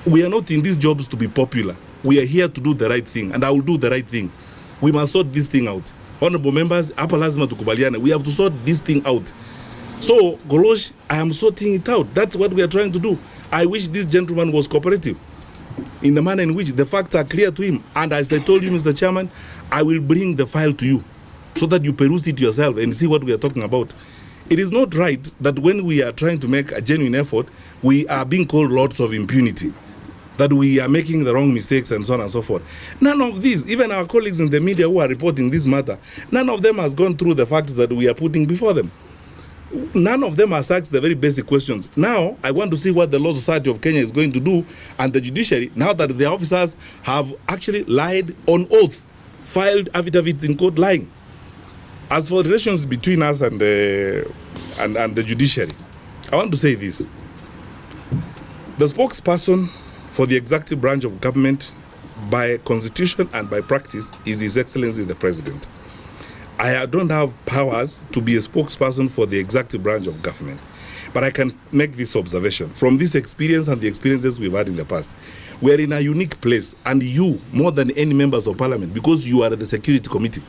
We are not in these jobs to be popular. We are here to do the right thing, and I will do the right thing. We must sort this thing out. Honorable members, hapa lazima tukubaliane. We have to sort this thing out. So, Golosh, I am sorting it out. That's what we are trying to do. I wish this gentleman was cooperative in the manner in which the facts are clear to him. And as I told you, Mr. Chairman, I will bring the file to you so that you peruse it yourself and see what we are talking about. It is not right that when we are trying to make a genuine effort, we are being called lords of impunity, that we are making the wrong mistakes and so on and so forth. None of these, even our colleagues in the media who are reporting this matter, none of them has gone through the facts that we are putting before them. None of them has asked the very basic questions. Now, I want to see what the Law Society of Kenya is going to do, and the judiciary, now that the officers have actually lied on oath, filed affidavits in court lying. As for the relations between us and the judiciary, I want to say this. The spokesperson for the executive branch of government, by constitution and by practice, is His Excellency the President. I don't have powers to be a spokesperson for the executive branch of government, but I can make this observation. From this experience and the experiences we've had in the past, we are in a unique place, and you, more than any members of parliament, because you are the security committee,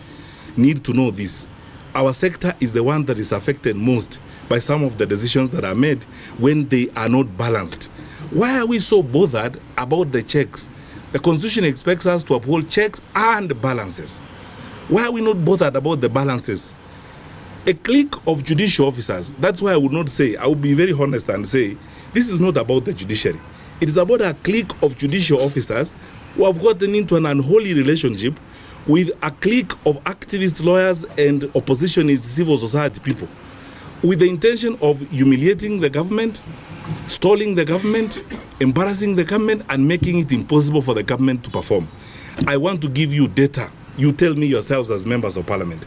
need to know this. Our sector is the one that is affected most by some of the decisions that are made when they are not balanced. Why are we so bothered about the checks? The Constitution expects us to uphold checks and balances. Why are we not bothered about the balances? A clique of judicial officers, that's why I would not say, I would be very honest and say, this is not about the judiciary. It is about a clique of judicial officers who have gotten into an unholy relationship with a clique of activist lawyers and oppositionist civil society people, with the intention of humiliating the government, stalling the government, embarrassing the government, and making it impossible for the government to perform. I want to give you data. You tell me yourselves as members of parliament.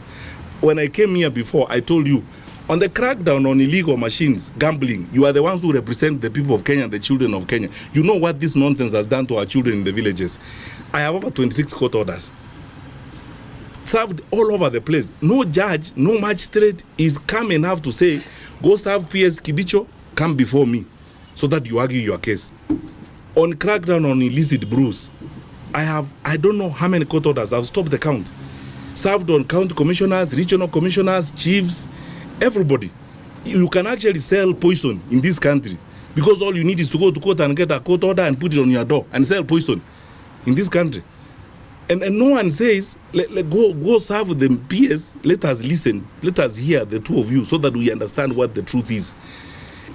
When I came here before, I told you, on the crackdown on illegal machines, gambling, you are the ones who represent the people of Kenya and the children of Kenya. You know what this nonsense has done to our children in the villages. I have over 26 court orders, served all over the place. No judge, no magistrate is calm enough to say, go serve PS Kibicho, come before me, so that you argue your case. On crackdown on illicit brews, I don't know how many court orders. I've stopped the count. Served on county commissioners, regional commissioners, chiefs, everybody. You can actually sell poison in this country because all you need is to go to court and get a court order and put it on your door and sell poison in this country. And no one says, go serve the PS, let us listen, let us hear the two of you so that we understand what the truth is.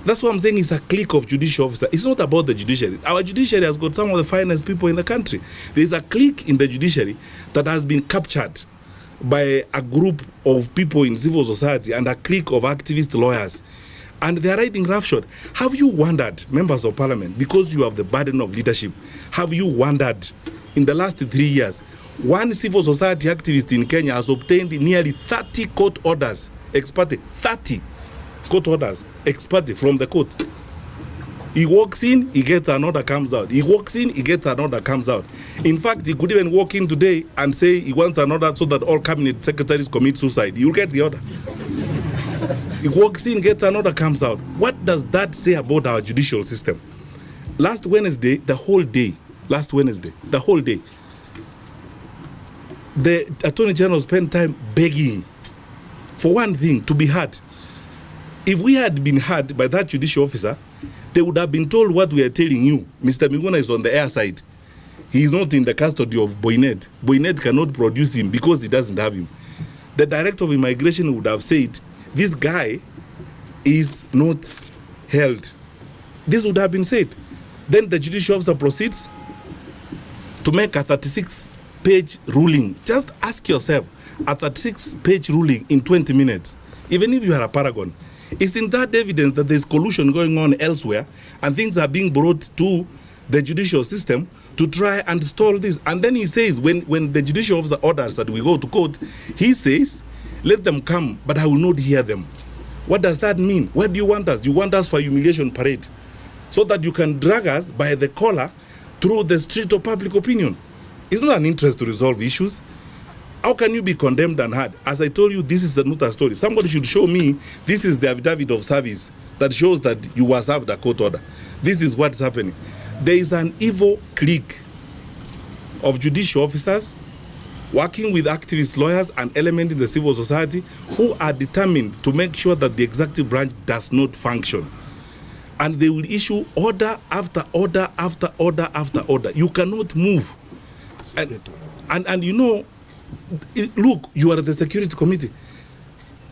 That's what I'm saying. It's a clique of judicial officers. It's not about the judiciary. Our judiciary has got some of the finest people in the country. There's a clique in the judiciary that has been captured by a group of people in civil society and a clique of activist lawyers. And they are riding roughshod. Have you wondered, members of parliament, because you have the burden of leadership, have you wondered, in the last 3 years, one civil society activist in Kenya has obtained nearly 30 court orders, ex parte, 30 court orders, ex parte, from the court. He walks in, he gets an order, comes out. He walks in, he gets an order, comes out. In fact, he could even walk in today and say he wants an order so that all cabinet secretaries commit suicide. You'll get the order. He walks in, gets an order, comes out. What does that say about our judicial system? Last Wednesday, the whole day, the Attorney General spent time begging for one thing, to be heard. If we had been heard by that judicial officer, they would have been told what we are telling you. Mr. Miguna is on the air side. He is not in the custody of Boynet. Boynet cannot produce him because he doesn't have him. The director of immigration would have said, this guy is not held. This would have been said. Then the judicial officer proceeds to make a 36-page ruling. Just ask yourself, a 36-page ruling in 20 minutes, even if you are a paragon. Isn't that evidence that there's collusion going on elsewhere and things are being brought to the judicial system to try and stall this? And then he says, when the judicial officer orders that we go to court, he says, let them come, but I will not hear them. What does that mean? Where do you want us? You want us for humiliation parade so that you can drag us by the collar through the street of public opinion. It's not an interest to resolve issues. How can you be condemned and heard? As I told you, this is not a story. Somebody should show me, this is the affidavit of service that shows that you were served a court order. This is what's happening. There is an evil clique of judicial officers working with activist lawyers and elements in the civil society who are determined to make sure that the executive branch does not function. And they will issue order after order after order after order. You cannot move. And you know, look, you are the security committee.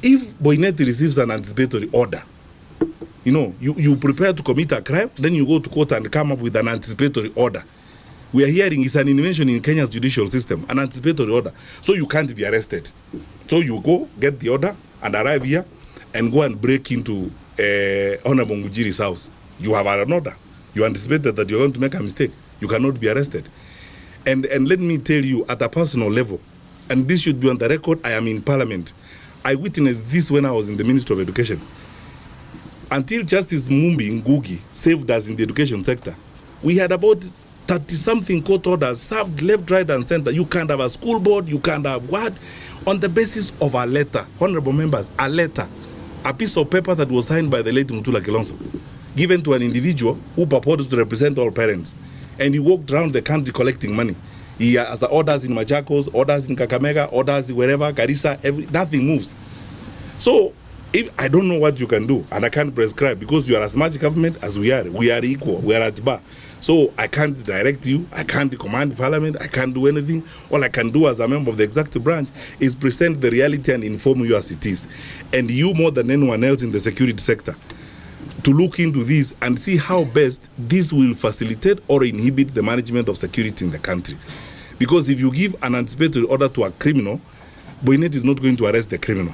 If Boineti receives an anticipatory order, you know, you prepare to commit a crime, then you go to court and come up with an anticipatory order. We are hearing it's an invention in Kenya's judicial system, an anticipatory order. So you can't be arrested. So you go, get the order, and arrive here, and go and break into Honorable Mujiri's house. You have an order. You anticipated that you're going to make a mistake. You cannot be arrested. And let me tell you, at a personal level, and this should be on the record, I am in Parliament. I witnessed this when I was in the Ministry of Education. Until Justice Mumbi Ngugi saved us in the education sector, we had about 30-something court orders served left, right, and center. You can't have a school board, you can't have what? On the basis of a letter, honorable members, a letter, a piece of paper that was signed by the late Mutula Kilonzo, given to an individual who purported to represent all parents. And he walked around the country collecting money. He has orders in Machakos, orders in Kakamega, orders wherever, Garissa, nothing moves. So, I don't know what you can do, and I can't prescribe, because you are as much government as we are. We are equal, we are at bar. So I can't direct you, I can't command Parliament, I can't do anything. All I can do as a member of the executive branch is present the reality and inform you as it is. And you, more than anyone else in the security sector, to look into this and see how best this will facilitate or inhibit the management of security in the country. Because if you give an anticipatory order to a criminal, Boynet is not going to arrest the criminal.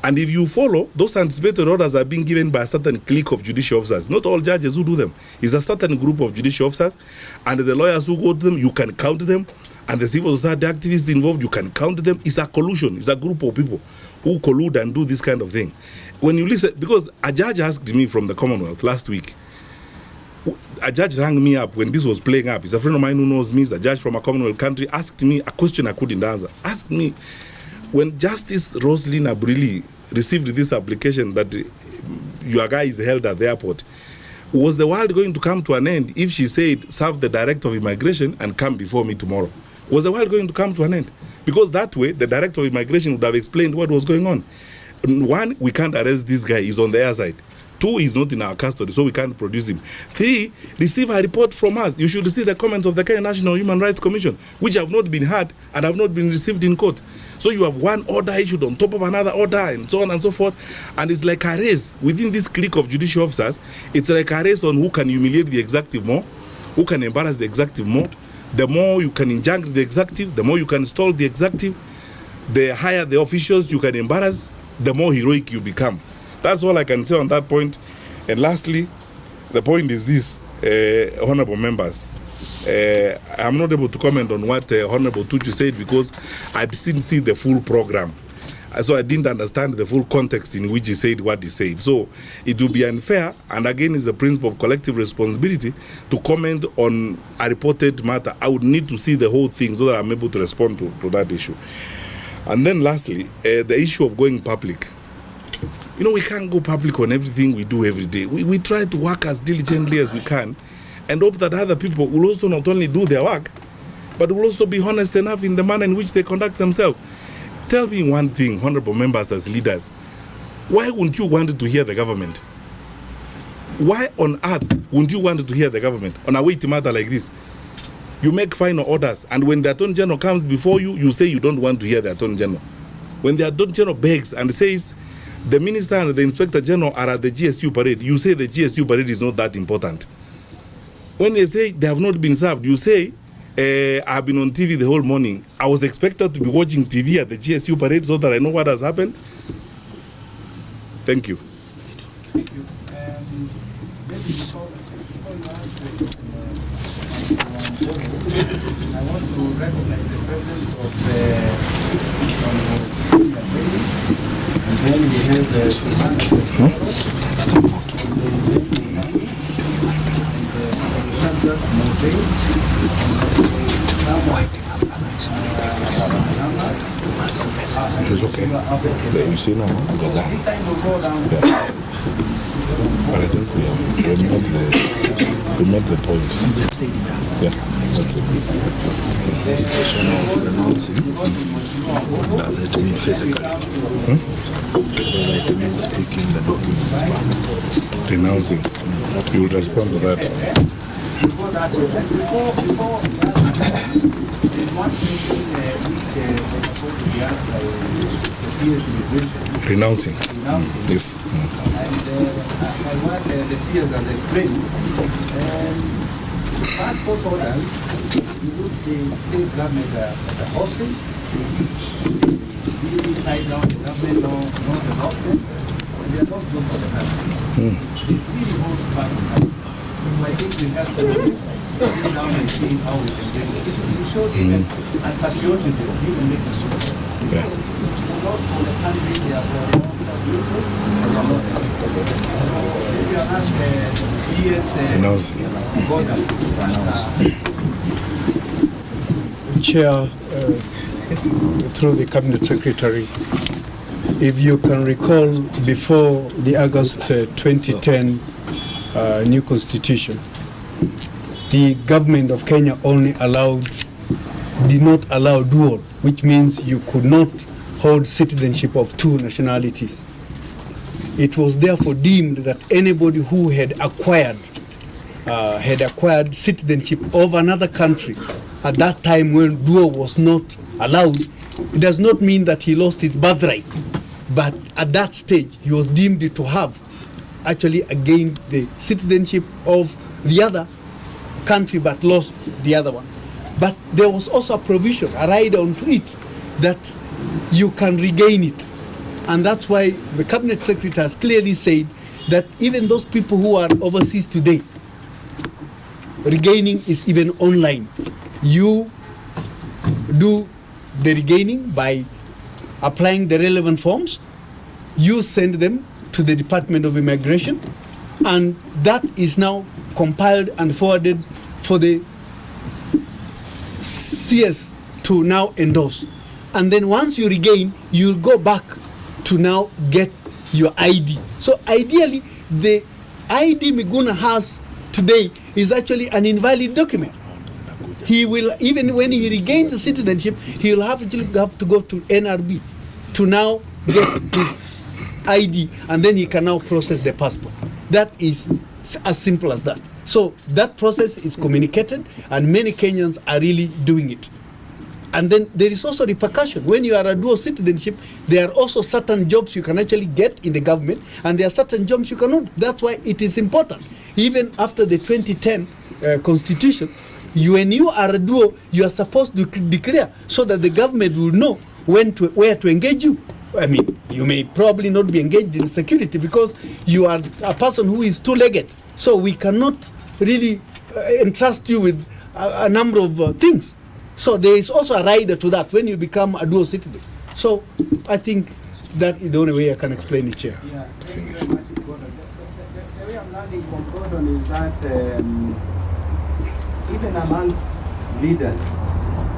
And if you follow, those anticipatory orders are being given by a certain clique of judicial officers. Not all judges who do them. It's a certain group of judicial officers, and the lawyers who go to them, you can count them, and the civil society activists involved, you can count them. It's a collusion. It's a group of people who collude and do this kind of thing. When you listen, because a judge asked me from the Commonwealth last week, a judge rang me up when this was playing up. He's a friend of mine who knows me. He's a judge from a Commonwealth country. Asked me a question I couldn't answer. Asked me, when Justice Roslyn Abrili received this application that your guy is held at the airport, was the world going to come to an end if she said, serve the director of immigration and come before me tomorrow? Was the world going to come to an end? Because that way, the director of immigration would have explained what was going on. One, we can't arrest this guy, he's on the air side. Two, he's not in our custody, so we can't produce him. Three, receive a report from us. You should see the comments of the Kenya National Human Rights Commission, which have not been heard and have not been received in court. So you have one order issued on top of another order and so on and so forth. And it's like a race within this clique of judicial officers. It's like a race on who can humiliate the executive more, who can embarrass the executive more. The more you can injunct the executive, the more you can stall the executive, the higher the officials you can embarrass, the more heroic you become. That's all I can say on that point. And lastly, the point is this, honorable members. I'm not able to comment on what Honorable Tuchu said because I didn't see the full program. So I didn't understand the full context in which he said what he said. So it would be unfair, and again is the principle of collective responsibility, to comment on a reported matter. I would need to see the whole thing so that I'm able to respond to that issue. And then lastly, the issue of going public. You know, we can't go public on everything we do every day. We try to work as diligently as we can and hope that other people will also not only do their work, but will also be honest enough in the manner in which they conduct themselves. Tell me one thing, honorable members as leaders, why wouldn't you want to hear the government? Why on earth wouldn't you want to hear the government on a weighty matter like this? You make final orders, and when the Attorney General comes before you, you say you don't want to hear the Attorney General. When the Attorney General begs and says the Minister and the Inspector General are at the GSU parade, you say the GSU parade is not that important. When they say they have not been served, you say, I've been on TV the whole morning. I was expected to be watching TV at the GSU parade so that I know what has happened. Thank you. Thank you. Before you answer, I want to recognize the presence of and then we have It's okay. You see now, I'm going down. this time we'll go down. But I think we made the point. We've said enough. Yeah, that's it. Is this question of renouncing? Does it mean physically? Whether it means speaking the documents back? Renouncing. You will respond to that. Before that, before one question which was supposed to be asked by the PS immigration. Renouncing. Yes. And what the CS has explained, passport orders, which the state government are hosting, the side down the government, not the hosting, and they are not good for the country. They really hold back the country. So I think we have to sit down and see how we can bring it. We show them and patriotism, even make it. Yeah. Not for the country, they are for their own patriotism. If you ask Renouncing. Chair, through the Cabinet Secretary, if you can recall, before the August 2010 new constitution, the government of Kenya did not allow dual, which means you could not hold citizenship of two nationalities. It was therefore deemed that anybody who had acquired citizenship of another country at that time when dual was not allowed, it does not mean that he lost his birthright, but at that stage he was deemed to have actually gained the citizenship of the other country but lost the other one. But there was also a provision, a rider onto it, that you can regain it. And that's why the Cabinet Secretary has clearly said that even those people who are overseas today, regaining is even online. You do the regaining by applying the relevant forms, you send them to the Department of Immigration, and that is now compiled and forwarded for the CS to now endorse. And then once you regain, you'll go back to now get your ID. So ideally, the ID Miguna has today is actually an invalid document. He will, even when he regains the citizenship, he will have to go to NRB to now get his ID, and then he can now process the passport. That is as simple as that. So that process is communicated, and many Kenyans are really doing it. And then there is also repercussion. When you are a dual citizenship, there are also certain jobs you can actually get in the government, and there are certain jobs you cannot. That's why it is important. Even after the 2010 constitution, when you are a dual, you are supposed to declare so that the government will know where to engage you. I mean, you may probably not be engaged in security because you are a person who is two-legged. So we cannot really entrust you with a number of things. So there is also a rider to that when you become a dual citizen. So I think that is the only way I can explain it, Chair. Yeah, thank you very much, Gordon. The way I'm learning from Gordon is that even amongst leaders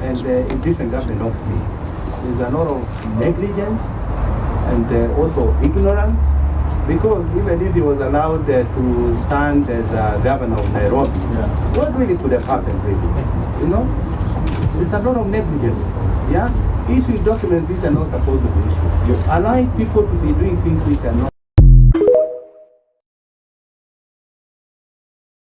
and in different government offices, there's a lot of negligence and also ignorance, because even if he was allowed to stand as a governor of Nairobi, what really could have happened really? You know? There's a lot of negligence. Yeah? Issuing documents which are not supposed to be issued. Yes. Allowing people to be doing things which are not